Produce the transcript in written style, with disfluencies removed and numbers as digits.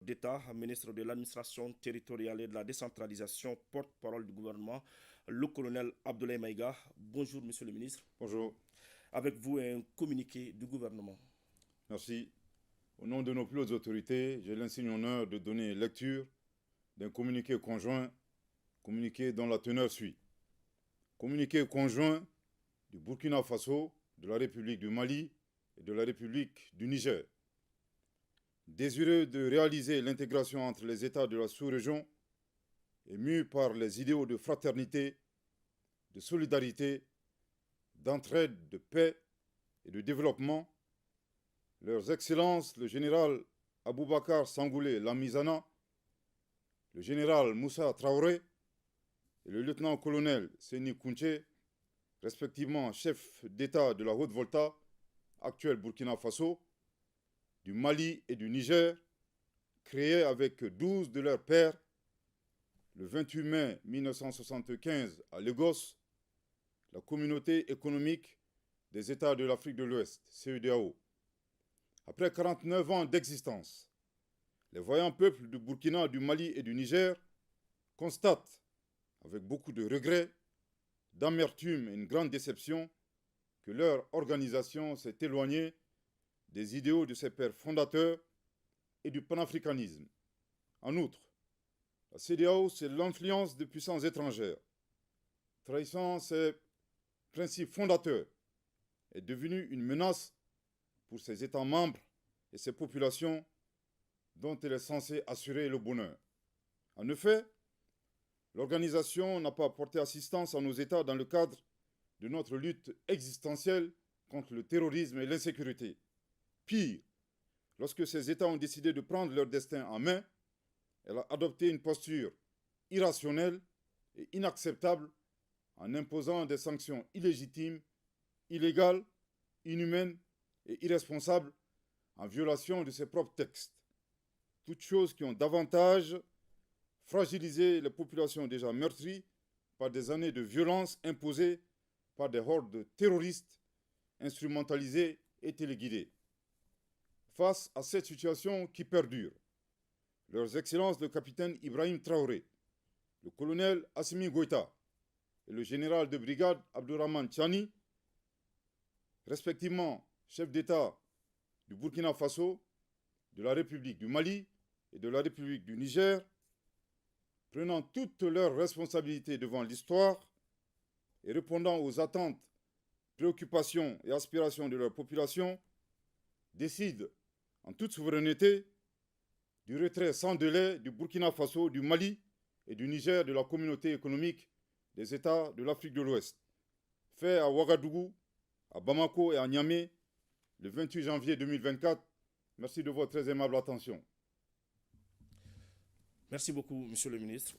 d'État, ministre de l'administration territoriale et de la décentralisation, porte-parole du gouvernement, le colonel Abdoulaye Maïga. Bonjour, monsieur le ministre. Bonjour. Avec vous, un communiqué du gouvernement. Merci. Au nom de nos plus hautes autorités, j'ai l'insigne honneur de donner lecture d'un communiqué conjoint, communiqué dont la teneur suit. Communiqué conjoint du Burkina Faso, de la République du Mali et de la République du Niger. Désireux de réaliser l'intégration entre les États de la sous-région et mû par les idéaux de fraternité, de solidarité, d'entraide, de paix et de développement, Leurs Excellences, le général Aboubakar Sangoulé Lamizana, le général Moussa Traoré et le lieutenant-colonel Seni Kounché, respectivement chef d'État de la Haute-Volta, actuel Burkina Faso, du Mali et du Niger, créés avec 12 de leurs pairs le 28 mai 1975 à Lagos, la Communauté économique des États de l'Afrique de l'Ouest, CEDEAO. Après 49 ans d'existence, les voyants peuples du Burkina, du Mali et du Niger constatent, avec beaucoup de regrets, d'amertume et une grande déception, que leur organisation s'est éloignée des idéaux de ses pères fondateurs et du panafricanisme. En outre, la CEDEAO, c'est l'influence de puissances étrangères. Trahissant ses principes fondateurs, est devenue une menace pour ses États membres et ses populations dont elle est censée assurer le bonheur. En effet, l'organisation n'a pas apporté assistance à nos États dans le cadre de notre lutte existentielle contre le terrorisme et l'insécurité. Pire, lorsque ces États ont décidé de prendre leur destin en main, elle a adopté une posture irrationnelle et inacceptable en imposant des sanctions illégitimes, illégales, inhumaines et irresponsables en violation de ses propres textes. Toutes choses qui ont davantage fragilisé les populations déjà meurtries par des années de violence imposées par des hordes terroristes instrumentalisées et téléguidées. Face à cette situation qui perdure, Leurs Excellences le capitaine Ibrahim Traoré, le colonel Assimi Goïta et le général de brigade Abdourahmane Tchani, respectivement chef d'État du Burkina Faso, de la République du Mali et de la République du Niger, prenant toutes leurs responsabilités devant l'histoire et répondant aux attentes, préoccupations et aspirations de leur population, décident en toute souveraineté du retrait sans délai du Burkina Faso, du Mali et du Niger de la Communauté économique des États de l'Afrique de l'Ouest, fait à Ouagadougou, à Bamako et à Niamey le 28 janvier 2024. Merci de votre très aimable attention. Merci beaucoup, monsieur le ministre.